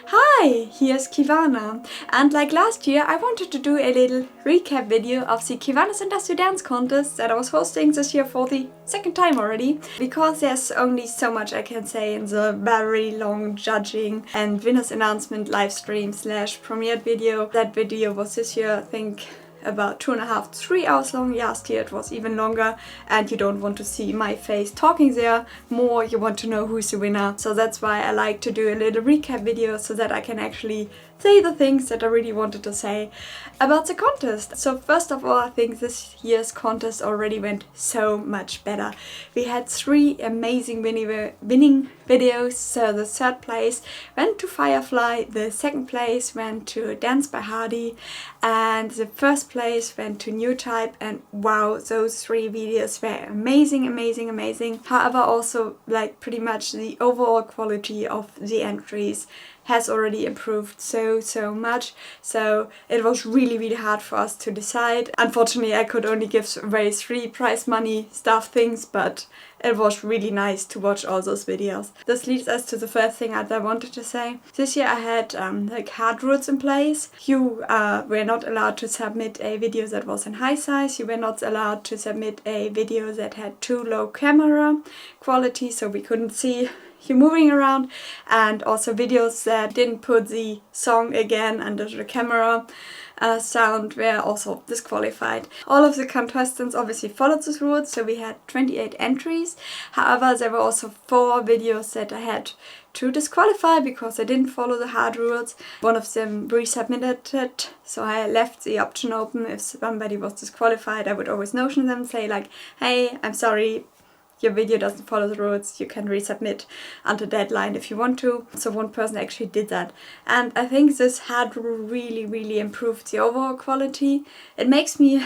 Hi, here's Ciwana, and like last year I wanted to do a little recap video of the Ciwana's Industrial Dance Contest that I was hosting this year for the second time already, because there's only so much I can say in the very long judging and winners announcement live stream slash premiered video. That video was this year, I think, about 2.5 to 3 hours long. Last year it was even longer, and you don't want to see my face talking there more, you want to know who's the winner. So that's why I like to do a little recap video so that I can actually say the things that I really wanted to say about the contest. So first of all, I think this year's contest already went so much better. We had 3 amazing winning videos. So the third place went to Firefly, the second place went to Dance by Hardy, and the first place went to New Type. And wow, those 3 videos were amazing, amazing, amazing. However, also like pretty much the overall quality of the entries has already improved so much, so it was really hard for us to decide. Unfortunately, I could only give away 3 prize money stuff things, but it was really nice to watch all those videos. This leads us to the first thing that I wanted to say. This year I had like hard rules in place. You were not allowed to submit a video that was in high size. You were not allowed to submit a video that had too low camera quality, so we couldn't see you moving around, and also videos that didn't put the song again under the camera sound were also disqualified. All of the contestants obviously followed these rules, so we had 28 entries. However, there were also 4 videos that I had to disqualify because I didn't follow the hard rules. One of them resubmitted it, so I left the option open. If somebody was disqualified, I would always notion them, say like, hey, I'm sorry, your video doesn't follow the rules, you can resubmit under deadline if you want to. So one person actually did that. And I think this had really improved the overall quality. It makes me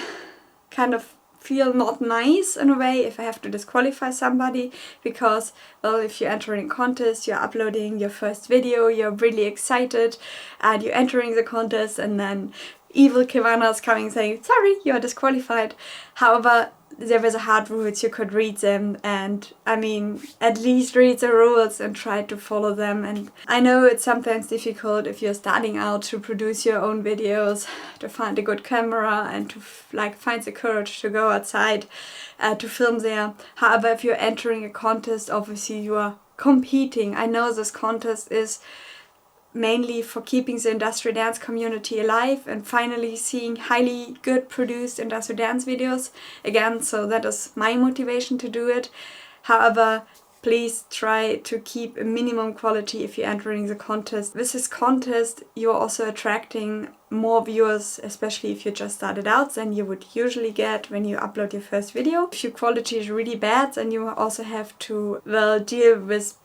kind of feel not nice in a way if I have to disqualify somebody, because, well, if you're entering a contest, you're uploading your first video, you're really excited, and you're entering the contest, and then evil Ciwana is coming saying, sorry, you're disqualified. However, there was a hard rules, you could read them, and I mean, at least read the rules and try to follow them. And I know it's sometimes difficult if you're starting out to produce your own videos, to find a good camera and to find the courage to go outside to film there. However, if you're entering a contest, obviously you are competing. I know this contest is mainly for keeping the industrial dance community alive and finally seeing highly good produced industrial dance videos again, so that is my motivation to do it. However, please try to keep a minimum quality if you're entering the contest. With this contest, you're also attracting more viewers, especially if you just started out, than you would usually get when you upload your first video. If your quality is really bad, then you also have to, well, deal with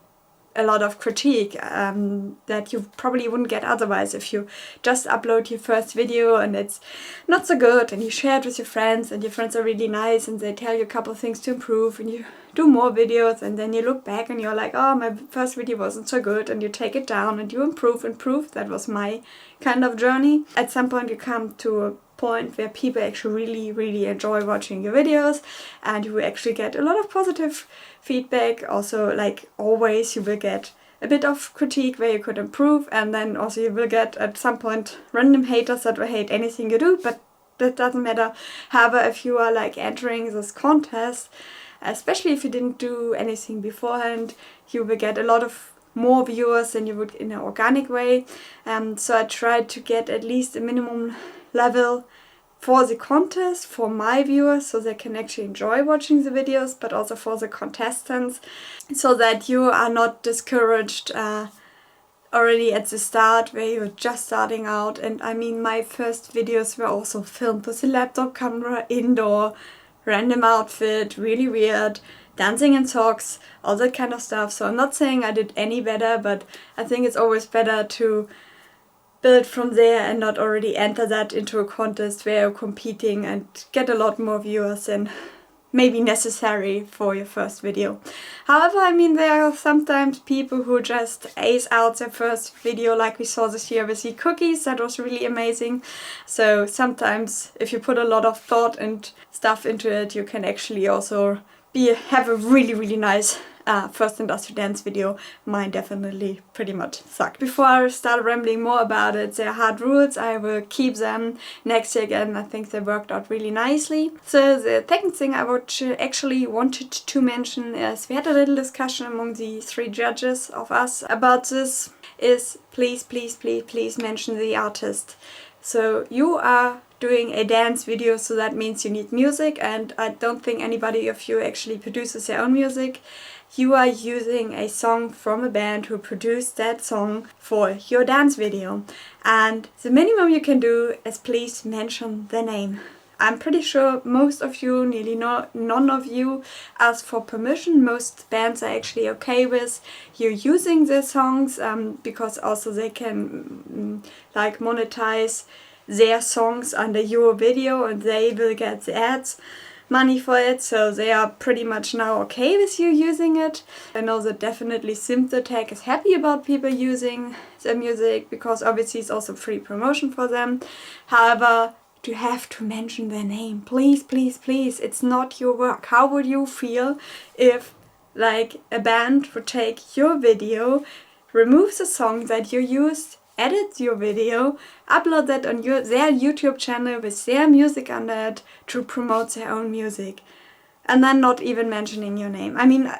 a lot of critique that you probably wouldn't get otherwise if you just upload your first video and it's not so good, and you share it with your friends and your friends are really nice and they tell you a couple of things to improve, and you do more videos and then you look back and you're like, oh, my first video wasn't so good, and you take it down and you improve. That was my kind of journey. At some point you come to a point where people actually really enjoy watching your videos, and you actually get a lot of positive feedback. Also, like always, you will get a bit of critique where you could improve, and then also you will get at some point random haters that will hate anything you do, but that doesn't matter. However, if you are like entering this contest, especially if you didn't do anything beforehand, you will get a lot of more viewers than you would in an organic way. So I tried to get at least a minimum level for the contest for my viewers, so they can actually enjoy watching the videos, but also for the contestants, so that you are not discouraged already at the start where you're just starting out. And I mean, my first videos were also filmed with a laptop camera, indoor, random outfit, really weird, dancing in socks, all that kind of stuff. So I'm not saying I did any better, but I think it's always better to build from there and not already enter that into a contest where you're competing and get a lot more viewers than maybe necessary for your first video. However, I mean, there are sometimes people who just ace out their first video, like we saw this year with the cookies. That was really amazing. So sometimes if you put a lot of thought and stuff into it, you can actually also have a really nice first industrial dance video, mine definitely pretty much sucked. Before I start rambling more about it, they're hard rules. I will keep them next year again. I think they worked out really nicely. So the second thing I would actually wanted to mention is we had a little discussion among the 3 judges of us about this, is please, please, please, please mention the artist. So you are doing a dance video, so that means you need music, and I don't think anybody of you actually produces their own music. You are using a song from a band who produced that song for your dance video. And the minimum you can do is please mention the name. I'm pretty sure most of you, nearly none of you, ask for permission. Most bands are actually okay with you using their songs because also they can like monetize their songs under your video and they will get the ads money for it, so they are pretty much now okay with you using it. I know that definitely Simthetech is happy about people using their music because obviously it's also free promotion for them. However, you have to mention their name. Please, please, please. It's not your work. How would you feel if like a band would take your video, remove the song that you used, edit your video, upload that on their YouTube channel with their music under it to promote their own music, and then not even mentioning your name? I mean,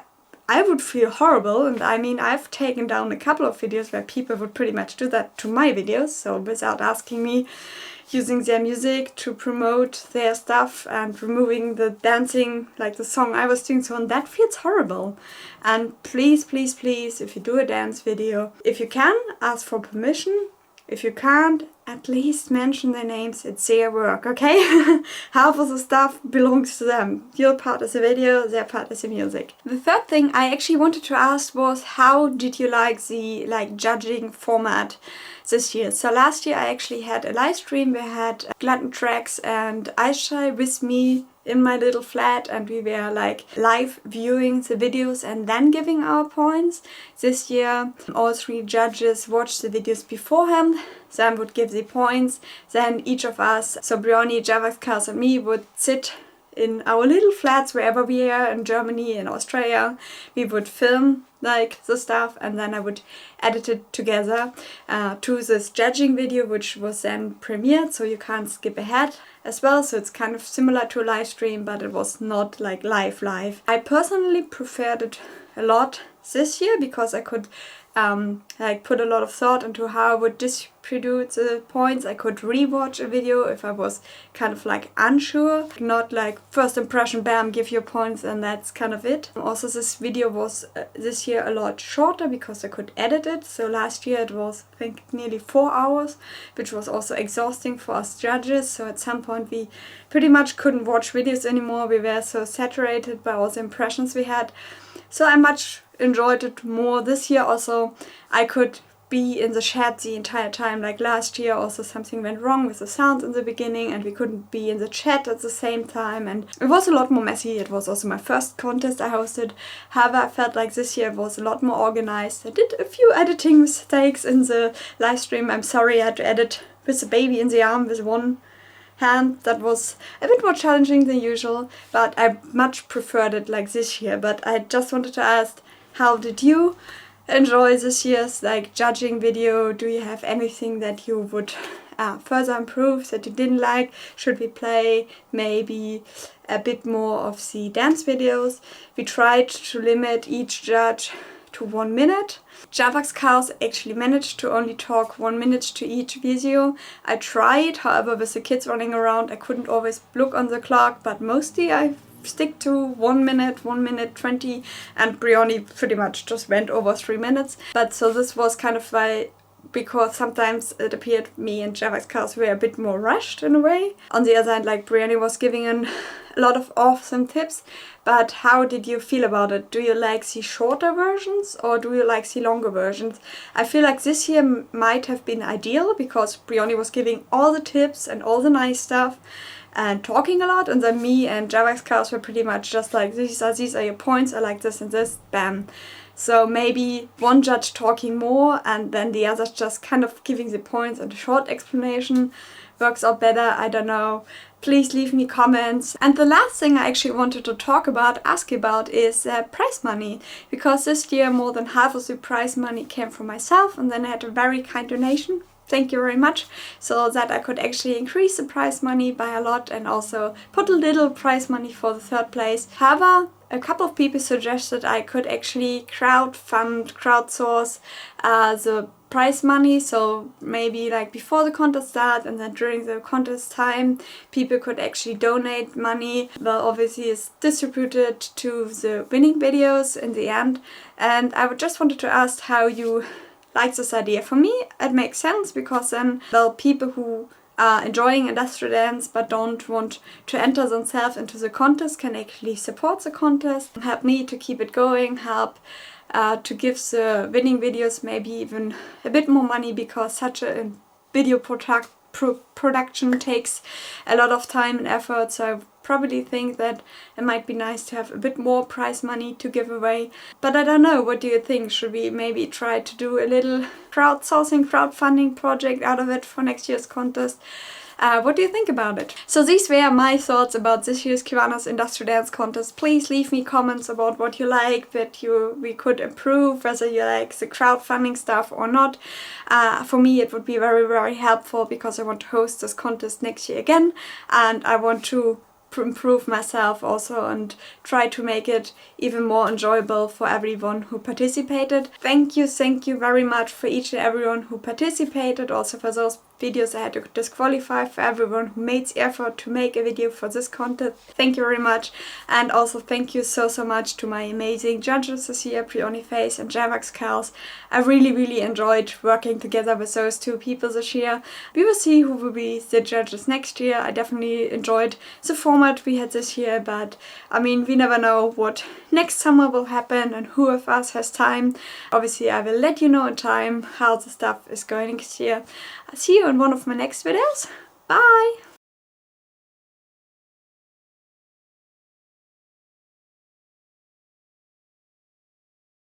I would feel horrible, and I mean, I've taken down a couple of videos where people would pretty much do that to my videos, so without asking me, using their music to promote their stuff and removing the dancing, like the song I was doing, so on. That feels horrible. And please, please, please, if you do a dance video, if you can, ask for permission. If you can't, at least mention their names. It's their work, okay? Half of the stuff belongs to them. Your part is the video, their part is the music. The third thing I actually wanted to ask was, how did you like the judging format this year? So last year I actually had a live stream. We had Glutton Tracks and Aishai with me in my little flat, and we were like live viewing the videos and then giving our points. This year all 3 judges watched the videos beforehand, then would give the points, then each of us, so Brioni, Javax, and me, would sit in our little flats wherever we are in Germany, in Australia. We would film like the stuff and then I would edit it together to this judging video, which was then premiered, so you can't skip ahead as well. So it's kind of similar to a live stream, but it was not like live. I personally preferred it a lot this year because I could like put a lot of thought into how I would distribute the points. I could rewatch a video if I was kind of like unsure, not like first impression, bam, give your points and that's kind of it. Also, this video was this year a lot shorter because I could edit it. So last year it was, I think, nearly 4 hours, which was also exhausting for us judges. So at some point we pretty much couldn't watch videos anymore. We were so saturated by all the impressions we had. So I much enjoyed it more this year. Also, I could be in the chat the entire time. Like last year also something went wrong with the sound in the beginning and we couldn't be in the chat at the same time, and it was a lot more messy. It was also my first contest I hosted. However, I felt like this year was a lot more organized. I did a few editing mistakes in the live stream. I'm sorry, I had to edit with the baby in the arm with one hand. That was a bit more challenging than usual, but I much preferred it like this year. But I just wanted to ask, how did you enjoy this year's like judging video? Do you have anything that you would further improve, that you didn't like? Should we play maybe a bit more of the dance videos? We tried to limit each judge to 1 minute. Javax Chaos actually managed to only talk 1 minute to each video. I tried, however, with the kids running around, I couldn't always look on the clock, but mostly I stick to 1 minute, 1 minute 20, and Brioni pretty much just went over 3 minutes. But so this was kind of like, because sometimes it appeared me and Javax Chaos were a bit more rushed in a way. On the other hand, like Brioni was giving a lot of awesome tips. But how did you feel about it? Do you like the shorter versions or do you like the longer versions? I feel like this year might have been ideal because Brioni was giving all the tips and all the nice stuff and talking a lot, and then me and Javax Chaos were pretty much just like, these are your points, I like this and this, bam. So maybe one judge talking more and then the others just kind of giving the points and a short explanation works out better. I don't know. Please leave me comments. And the last thing I actually wanted to ask about is prize money, because this year more than half of the prize money came from myself, and then I had a very kind donation. Thank you very much, so that I could actually increase the prize money by a lot and also put a little prize money for the third place. However, a couple of people suggested I could actually crowdsource the prize money, so maybe like before the contest start and then during the contest time people could actually donate money. Well, obviously it's distributed to the winning videos in the end, and I just wanted to ask how you like this idea. For me it makes sense, because then, well, people who are enjoying industrial dance but don't want to enter themselves into the contest can actually support the contest, help me to keep it going, help to give the winning videos maybe even a bit more money, because such a video production takes a lot of time and effort. So I probably think that it might be nice to have a bit more prize money to give away. But I don't know, what do you think? Should we maybe try to do a little crowdfunding project out of it for next year's contest? What do you think about it? So these were my thoughts about this year's Ciwana's Industrial Dance Contest. Please leave me comments about what you like, that we could improve, whether you like the crowdfunding stuff or not. For me it would be very, very helpful, because I want to host this contest next year again, and I want to improve myself also and try to make it even more enjoyable for everyone who participated. Thank you very much for each and everyone who participated, also for those videos I had to disqualify, for everyone who made the effort to make a video for this contest. Thank you very much, and also thank you so much to my amazing judges this year, Prioniface and Jamax Kals. I really enjoyed working together with those two people this year. We will see who will be the judges next year. I definitely enjoyed the format we had this year, but I mean, we never know what next summer will happen and who of us has time. Obviously I will let you know in time how the stuff is going next year. I'll see you in one of my next videos. Bye!